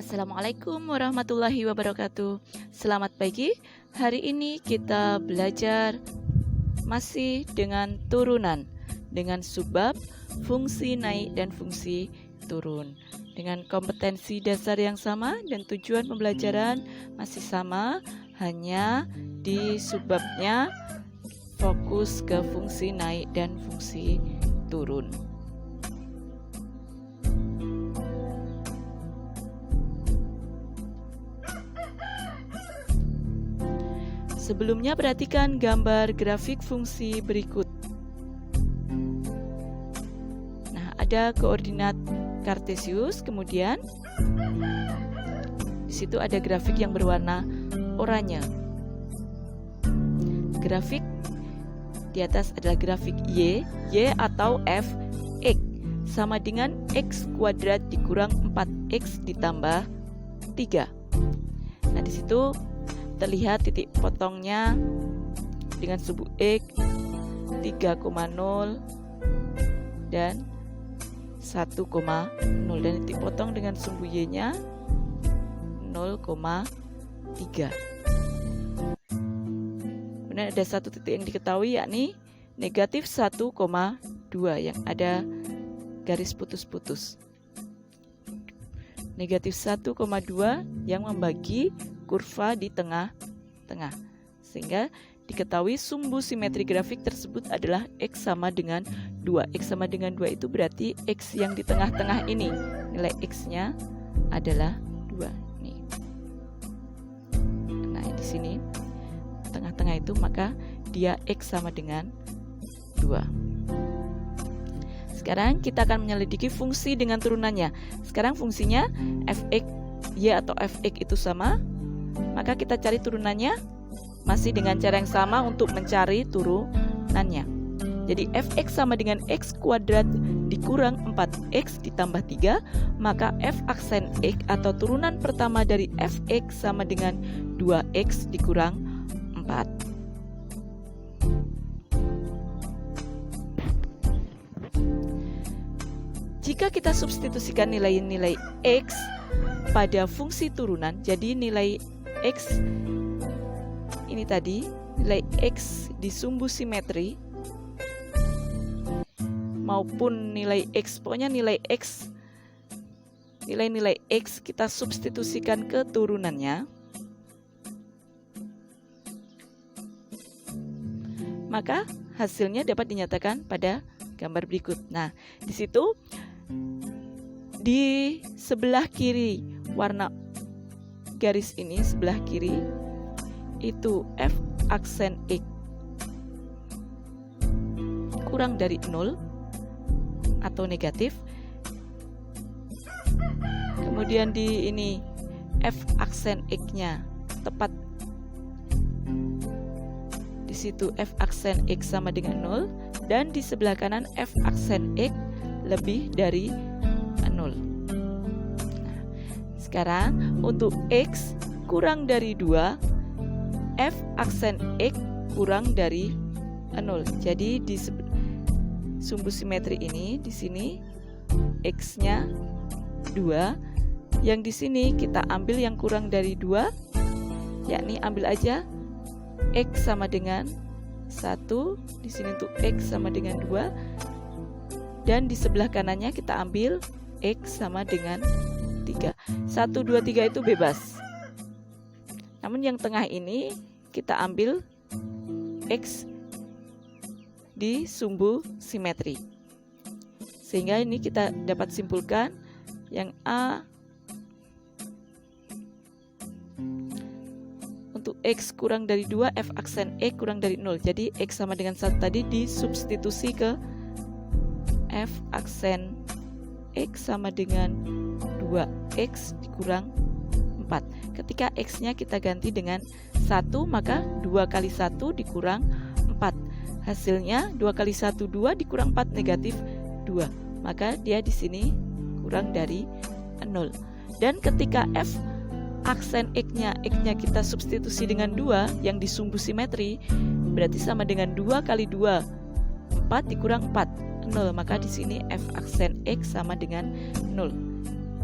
Assalamualaikum warahmatullahi wabarakatuh. Selamat pagi. Hari ini kita belajar masih dengan turunan, dengan subbab, fungsi naik dan fungsi turun. Dengan kompetensi dasar yang sama dan tujuan pembelajaran masih sama, hanya di subbabnya fokus ke fungsi naik dan fungsi turun. Sebelumnya perhatikan gambar grafik fungsi berikut. Nah, ada koordinat kartesius, kemudian di situ ada grafik yang berwarna oranye. Grafik di atas adalah grafik Y atau f(x) sama dengan x kuadrat dikurang 4x ditambah 3. Nah, di situ terlihat titik potongnya dengan sumbu X 3,0 dan 1,0 dan titik potong dengan sumbu Y-nya 0,3. Kemudian ada satu titik yang diketahui, yakni negatif 1,2 yang ada garis putus-putus. Negatif 1,2 yang membagi kurva di tengah-tengah, sehingga diketahui sumbu simetri grafik tersebut adalah X sama dengan 2. X sama dengan 2 itu berarti X yang di tengah-tengah ini, nilai X-nya adalah 2. Nih. Nah, di sini tengah-tengah itu, maka dia X sama dengan 2. Sekarang kita akan menyelidiki fungsi dengan turunannya. Sekarang fungsinya fx y atau fx itu sama, maka kita cari turunannya masih dengan cara yang sama untuk mencari turunannya. Jadi fx sama dengan x kuadrat dikurang 4x ditambah 3, maka f aksen x atau turunan pertama dari fx sama dengan 2x dikurang 4. Jika kita substitusikan nilai-nilai x pada fungsi turunan, jadi nilai x ini tadi, nilai x di sumbu simetri maupun nilai x, pokoknya nilai x, nilai-nilai x kita substitusikan ke turunannya, maka hasilnya dapat dinyatakan pada gambar berikut. Nah, di situ di sebelah kiri warna garis ini, sebelah kiri itu f aksen x kurang dari 0 atau negatif. Kemudian di ini f aksen x-nya tepat di situ, f aksen x sama dengan 0, dan di sebelah kanan f aksen x lebih dari 0. Nah, sekarang untuk x kurang dari 2, f aksen x kurang dari 0. Jadi di sumbu simetri ini, di sini x-nya 2, yang di sini kita ambil yang kurang dari 2, yakni ambil aja x sama dengan 1, di sini untuk x sama dengan 2, dan di sebelah kanannya kita ambil x sama dengan 3. 1, 2, 3 itu bebas. Namun yang tengah ini kita ambil x di sumbu simetri. Sehingga ini kita dapat simpulkan yang A untuk x kurang dari 2, f aksen x kurang dari 0. Jadi x sama dengan 1 tadi disubstitusi ke f aksen x sama dengan 2x dikurang 4. Ketika x-nya kita ganti dengan 1, maka 2 kali 1 dikurang 4. Hasilnya 2 kali 1 2 dikurang 4 negatif 2. Maka dia di sini kurang dari 0. Dan ketika f aksen x-nya kita substitusi dengan 2 yang di sumbu simetri, berarti sama dengan 2 kali 2 4 dikurang 4 0. Maka di sini f aksen x sama dengan 0.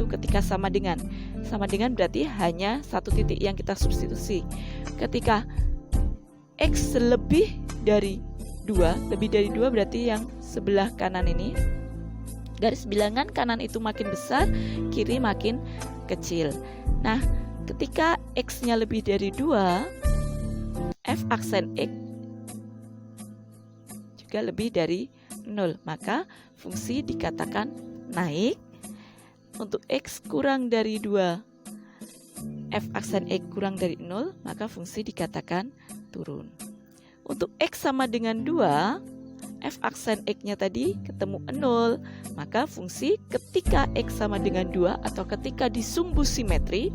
itu ketika sama dengan. Sama dengan berarti hanya satu titik yang kita substitusi. Ketika X lebih dari 2 berarti yang sebelah kanan ini, garis bilangan kanan itu makin besar, kiri makin kecil. Nah, ketika X-nya lebih dari 2, F aksen X juga lebih dari 0, maka fungsi dikatakan naik. Untuk X kurang dari 2, F aksen X kurang dari 0, maka fungsi dikatakan turun. Untuk X sama dengan 2, F aksen X-nya tadi ketemu 0, maka fungsi ketika X sama dengan 2 atau ketika disumbu simetri,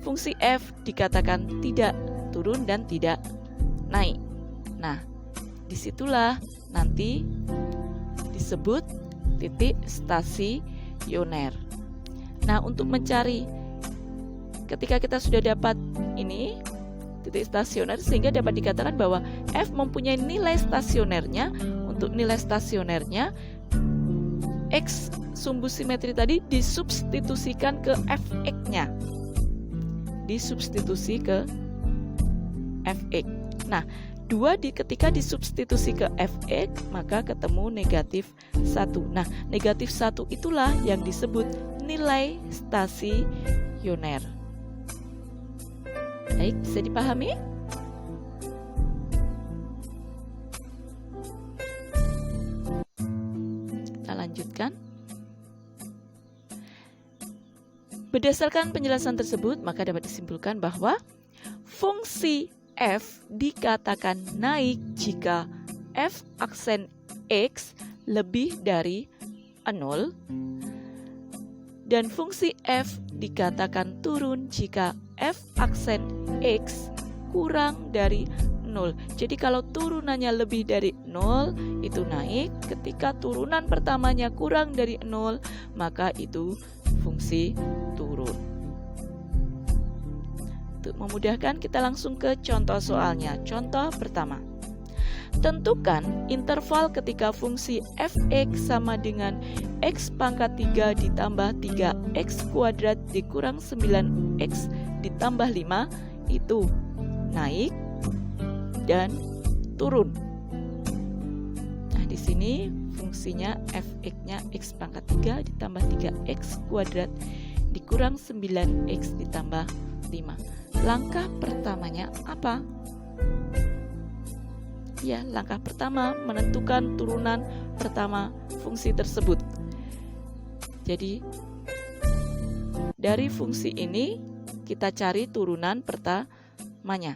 fungsi F dikatakan tidak turun dan tidak naik. Nah, disitulah nanti disebut titik stasioner. Nah, untuk mencari ketika kita sudah dapat ini titik stasioner, sehingga dapat dikatakan bahwa F mempunyai nilai stasionernya. Untuk nilai stasionernya, X sumbu simetri tadi disubstitusikan ke Fx-nya. Disubstitusi ke Fx. Nah, 2 ketika disubstitusi ke Fx, maka ketemu negatif 1. Nah, negatif 1 itulah yang disebut nilai stasioner. Baik, bisa dipahami? Kita lanjutkan. Berdasarkan penjelasan tersebut, maka dapat disimpulkan bahwa fungsi F dikatakan naik jika F aksen X lebih dari 0, dan fungsi F dikatakan turun jika F aksen X kurang dari 0. Jadi kalau turunannya lebih dari 0 itu naik, ketika turunan pertamanya kurang dari 0 maka itu fungsi turun. Untuk memudahkan, kita langsung ke contoh soalnya. Contoh pertama. Tentukan interval ketika fungsi fx sama dengan x pangkat 3 ditambah 3x kuadrat dikurang 9x ditambah 5 itu naik dan turun. Nah, di sini fungsinya fx-nya x pangkat 3 ditambah 3x kuadrat dikurang 9x ditambah 5. Langkah pertamanya apa? Ya, langkah pertama menentukan turunan pertama fungsi tersebut. Jadi dari fungsi ini kita cari turunan pertamanya.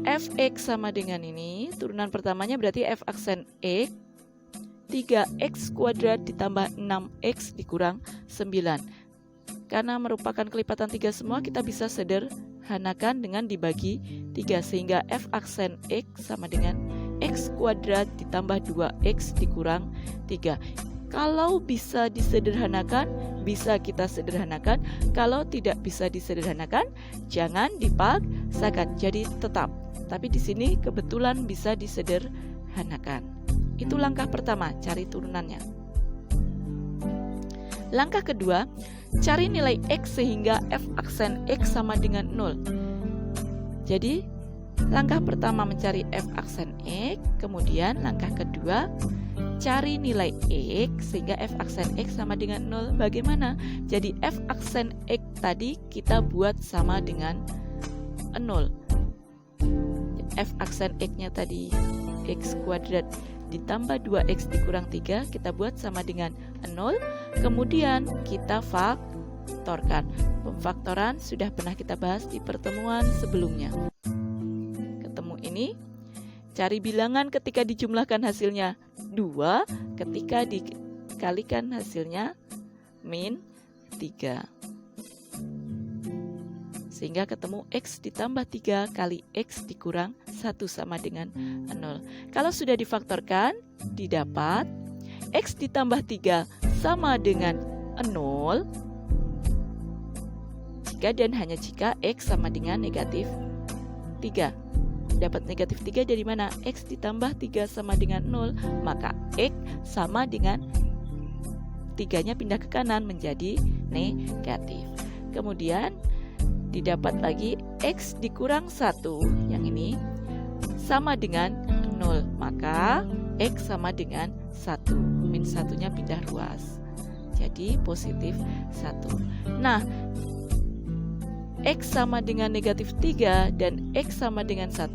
Fx sama dengan ini, turunan pertamanya berarti f aksen x 3x kuadrat ditambah 6x dikurang 9. Karena merupakan kelipatan 3 semua, kita bisa sederhanakan dengan dibagi 3, sehingga f aksen x sama dengan x kuadrat ditambah 2x dikurang 3. Kalau bisa disederhanakan, bisa kita sederhanakan. Kalau tidak bisa disederhanakan, jangan dipaksakan. Jadi tetap. Tapi di sini kebetulan bisa disederhanakan. Itu langkah pertama, cari turunannya. Langkah kedua, cari nilai x sehingga f aksen x sama dengan 0. Jadi, langkah pertama mencari f aksen x, kemudian langkah kedua, cari nilai x sehingga f aksen x sama dengan 0. Bagaimana? Jadi, f aksen x tadi kita buat sama dengan 0. F aksen x-nya tadi x kuadrat ditambah 2x dikurang 3, kita buat sama dengan 0. Kemudian kita faktorkan. Pemfaktoran sudah pernah kita bahas di pertemuan sebelumnya. Ketemu ini, cari bilangan ketika dijumlahkan hasilnya 2, ketika dikalikan hasilnya min 3. Sehingga ketemu x ditambah 3 kali x dikurang 1 sama dengan 0. Kalau sudah difaktorkan, didapat x ditambah 3 sama dengan 0 jika dan hanya jika x sama dengan negatif 3. Dapat negatif 3 dari mana? X ditambah 3 sama dengan 0, maka x sama dengan tiganya pindah ke kanan menjadi negatif. Kemudian didapat lagi X dikurang 1, yang ini sama dengan 0. Maka X sama dengan 1. Min 1-nya pindah ruas. Jadi positif 1. Nah, X sama dengan negatif 3 dan X sama dengan 1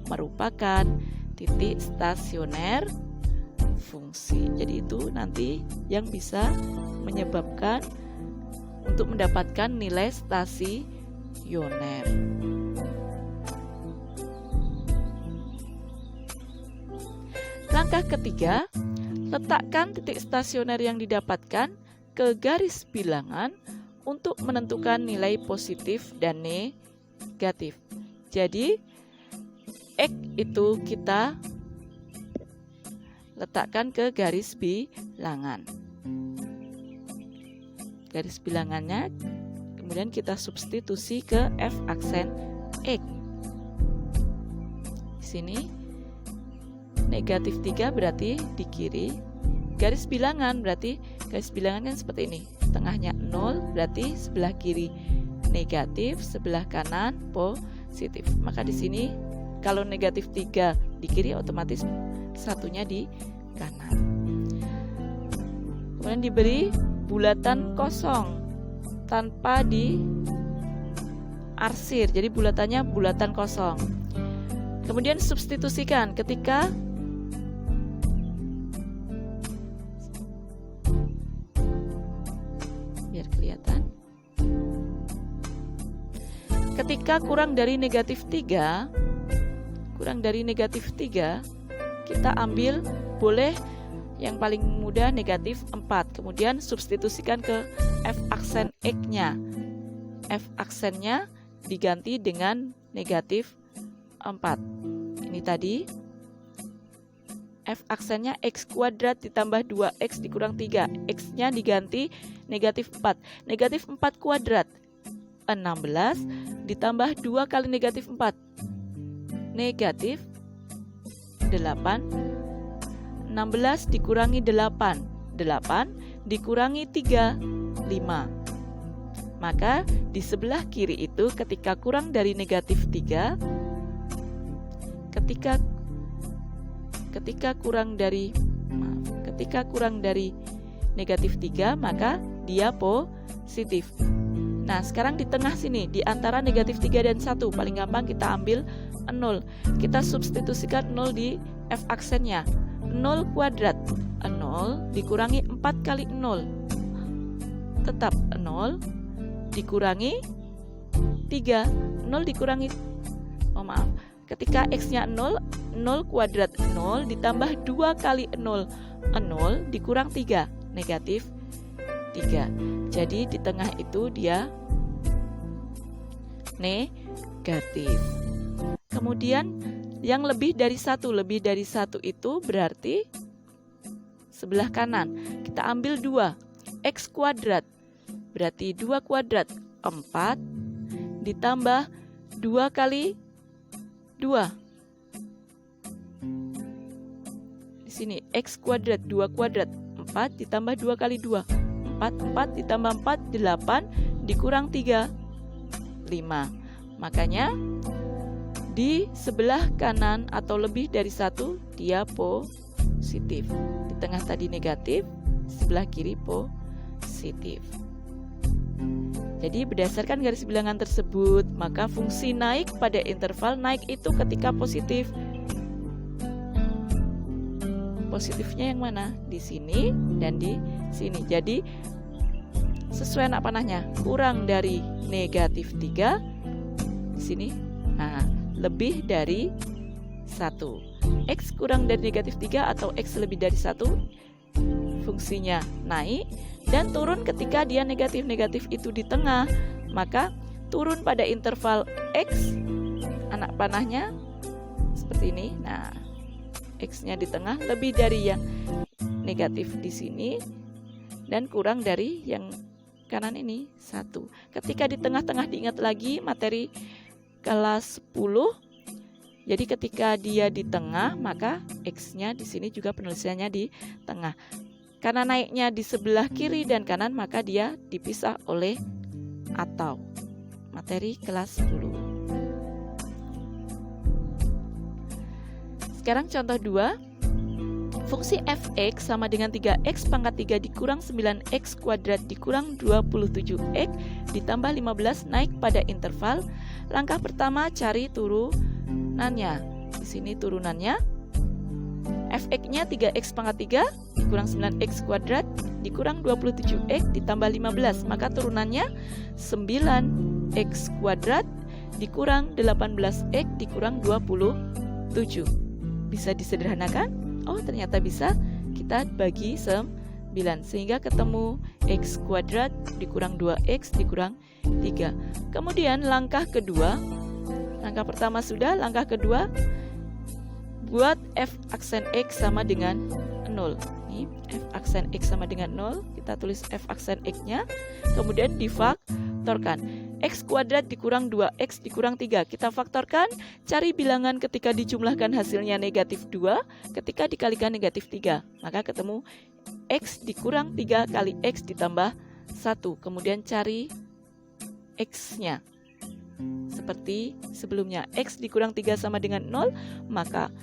merupakan titik stasioner fungsi. Jadi itu nanti yang bisa menyebabkan untuk mendapatkan nilai stasioner. Langkah ketiga, letakkan titik stasioner yang didapatkan ke garis bilangan untuk menentukan nilai positif dan negatif. Jadi X itu kita letakkan ke garis bilangan. Garis bilangannya kemudian kita substitusi ke F aksen X. Di sini negatif 3 berarti di kiri. Garis bilangan berarti garis bilangan kan seperti ini. Tengahnya 0 berarti sebelah kiri negatif, sebelah kanan positif. Maka di sini kalau negatif 3 di kiri otomatis satunya di kanan. Kemudian diberi bulatan kosong tanpa diarsir. Jadi bulatannya bulatan kosong. Kemudian substitusikan ketika biar kelihatan. Ketika kurang dari negatif 3, kita ambil boleh yang paling mudah negatif 4. Kemudian substitusikan ke F aksen X-nya. F aksennya diganti dengan negatif 4. Ini tadi F aksennya X kuadrat ditambah 2X dikurang 3. X-nya diganti negatif 4. Negatif 4 kuadrat 16 ditambah 2 kali negatif 4. Negatif 8. 16 dikurangi 8. 8 dikurangi 3. 5. Maka di sebelah kiri itu ketika kurang dari negatif 3, ketika kurang dari negatif 3 maka dia positif. Nah, sekarang di tengah sini di antara negatif 3 dan 1 paling gampang kita ambil 0. Kita substitusikan 0 di F aksennya. 0 kuadrat 0 dikurangi 4 kali 0 tetap 0 dikurangi 3. 0 dikurangi ketika X-nya 0, 0 kuadrat 0 ditambah 2 kali 0, 0 dikurang 3, negatif 3. Jadi di tengah itu dia negatif. Kemudian yang lebih dari 1 itu berarti sebelah kanan. Kita ambil 2, X kuadrat berarti 2 kuadrat 4 ditambah 2 kali 2. Di sini X kuadrat 2 kuadrat 4 ditambah 2 kali 2. 4 ditambah 4 8 dikurang 3 5. Makanya di sebelah kanan atau lebih dari 1 dia positif. Di tengah tadi negatif, sebelah kiri positif. Jadi berdasarkan garis bilangan tersebut, maka fungsi naik pada interval naik itu ketika positif. Positifnya yang mana? Di sini dan di sini. Jadi sesuai anak panahnya, kurang dari negatif 3 di sini. Nah, lebih dari 1. X kurang dari negatif 3 atau X lebih dari 1 fungsinya naik dan turun ketika dia negatif-negatif itu di tengah. Maka turun pada interval X, anak panahnya seperti ini. Nah, X-nya di tengah lebih dari yang negatif di sini dan kurang dari yang kanan ini 1. Ketika di tengah-tengah diingat lagi materi kelas 10. Jadi ketika dia di tengah, maka X-nya di sini juga penulisannya di tengah. Karena naiknya di sebelah kiri dan kanan, maka dia dipisah oleh atau. Materi kelas 10. Sekarang contoh 2. Fungsi f(x) sama dengan 3x pangkat 3 dikurang 9x kuadrat dikurang 27x ditambah 15 naik pada interval. Langkah pertama cari turunannya. Di sini turunannya f(x)-nya 3x pangkat 3 dikurang 9x kuadrat dikurang 27x ditambah 15. Maka turunannya 9x kuadrat dikurang 18x dikurang 27. Bisa disederhanakan? Oh, ternyata bisa. Kita bagi 9 sehingga ketemu x kuadrat dikurang 2x dikurang 3. Kemudian langkah kedua, langkah pertama sudah, langkah kedua buat f aksen x sama dengan 0. Ini f aksen x sama dengan 0, kita tulis f aksen x-nya, kemudian difaktorkan. X kuadrat dikurang 2x dikurang 3. Kita faktorkan, cari bilangan ketika dijumlahkan hasilnya negatif 2, ketika dikalikan negatif 3. Maka ketemu x dikurang 3 kali x ditambah 1. Kemudian cari x-nya. Seperti sebelumnya, x dikurang 3 sama dengan 0, maka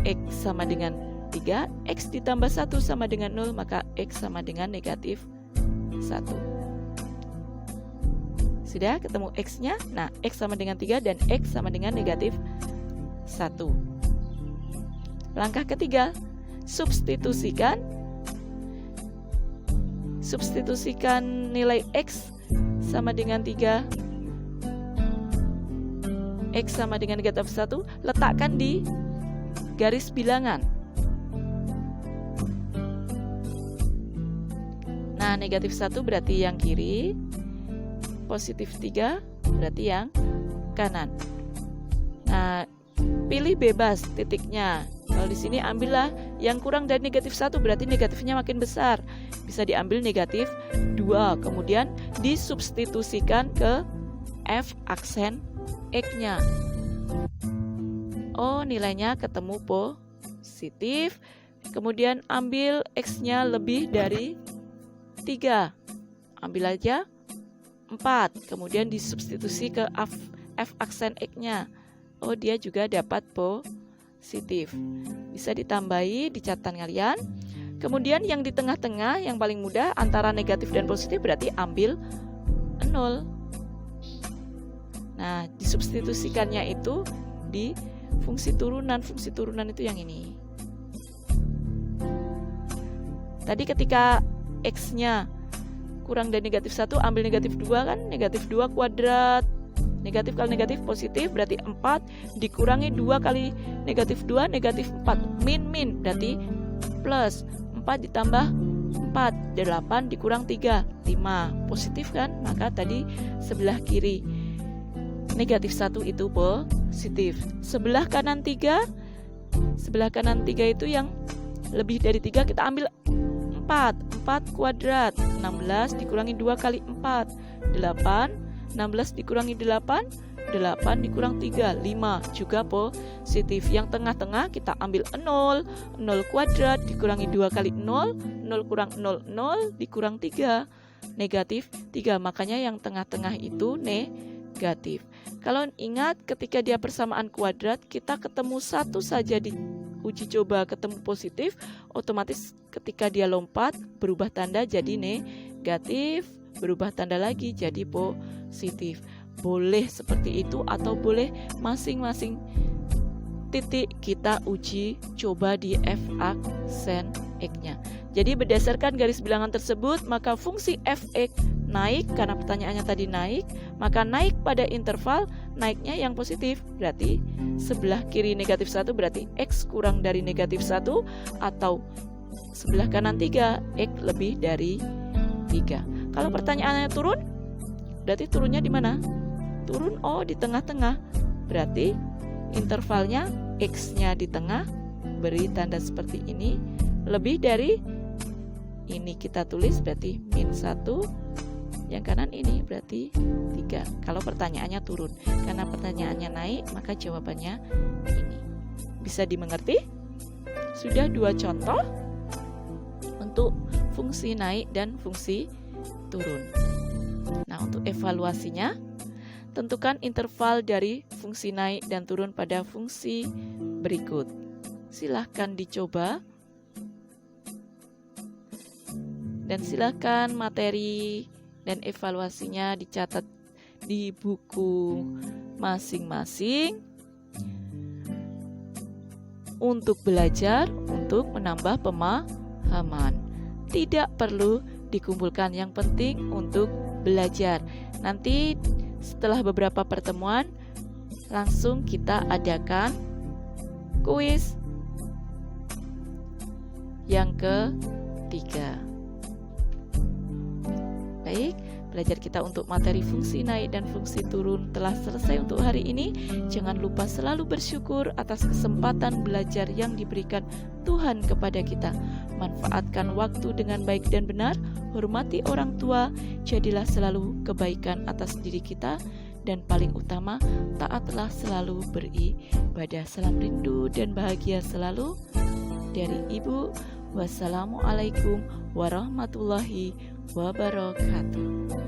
x sama dengan 3, x ditambah 1 sama dengan 0, maka x sama dengan negatif 1. Sudah ketemu x-nya. Nah, x sama dengan 3 dan x sama dengan negatif 1. Langkah ketiga, substitusikan nilai x sama dengan 3, x sama dengan negatif 1, letakkan di garis bilangan. Nah, negatif 1 berarti yang kiri, positif 3 berarti yang kanan. Nah, pilih bebas titiknya. Kalau di sini ambillah yang kurang dari negatif 1, berarti negatifnya makin besar. Bisa diambil negatif 2, kemudian disubstitusikan ke f aksen x-nya. Oh, nilainya ketemu positif. Kemudian ambil x-nya lebih dari 3. Ambil aja 4, kemudian disubstitusi ke f aksen x-nya. Oh, dia juga dapat positif. Bisa ditambahi di catatan kalian. Kemudian yang di tengah-tengah yang paling mudah antara negatif dan positif berarti ambil 0. Nah, disubstitusikannya itu di fungsi turunan. Fungsi turunan itu yang ini. Tadi ketika x-nya kurang dari negatif 1, ambil negatif 2 kan, negatif 2 kuadrat, negatif kali negatif positif berarti 4, dikurangi 2 kali negatif 2, negatif 4, min berarti plus, 4 ditambah 4, 8 dikurang 3, 5, positif kan, maka tadi sebelah kiri negatif 1 itu positif, sebelah kanan 3 itu yang lebih dari 3 kita ambil 4 kuadrat, 16 dikurangi 2 kali 4, 8, 16 dikurangi 8, 8 dikurang 3, 5, juga positif. Yang tengah-tengah kita ambil 0, 0 kuadrat dikurangi 2 kali 0, 0 kurang 0, 0 dikurang 3, negatif 3, makanya yang tengah-tengah itu negatif. Kalau ingat ketika dia persamaan kuadrat, kita ketemu satu saja di uji coba ketemu positif, otomatis ketika dia lompat berubah tanda jadi negatif, berubah tanda lagi jadi positif. Boleh seperti itu atau boleh masing-masing titik kita uji coba di f aksen x-nya. Jadi berdasarkan garis bilangan tersebut, maka fungsi f(x) naik karena pertanyaannya tadi naik, maka naik pada interval naiknya yang positif, berarti sebelah kiri negatif 1 berarti x kurang dari negatif 1, atau sebelah kanan 3, x lebih dari 3. Kalau pertanyaannya turun, berarti turunnya di mana? Turun di tengah-tengah, berarti intervalnya x-nya di tengah, beri tanda seperti ini, lebih dari ini kita tulis berarti min 1, yang kanan ini berarti 3. Kalau pertanyaannya turun, karena pertanyaannya naik maka jawabannya ini. Bisa dimengerti? Sudah 2 contoh untuk fungsi naik dan fungsi turun. Nah, untuk evaluasinya, tentukan interval dari fungsi naik dan turun pada fungsi berikut. Silahkan dicoba. Dan silahkan materi dan evaluasinya dicatat di buku masing-masing untuk belajar, untuk menambah pemahaman. Tidak perlu dikumpulkan, yang penting untuk belajar. Nanti setelah beberapa pertemuan langsung kita adakan kuis yang ketiga. Baik, belajar kita untuk materi fungsi naik dan fungsi turun telah selesai untuk hari ini. Jangan lupa selalu bersyukur atas kesempatan belajar yang diberikan Tuhan kepada kita. Manfaatkan waktu dengan baik dan benar, hormati orang tua, jadilah selalu kebaikan atas diri kita, dan paling utama, taatlah selalu beribadah. Salam rindu dan bahagia selalu dari Ibu. Wassalamualaikum warahmatullahi wabarakatuh.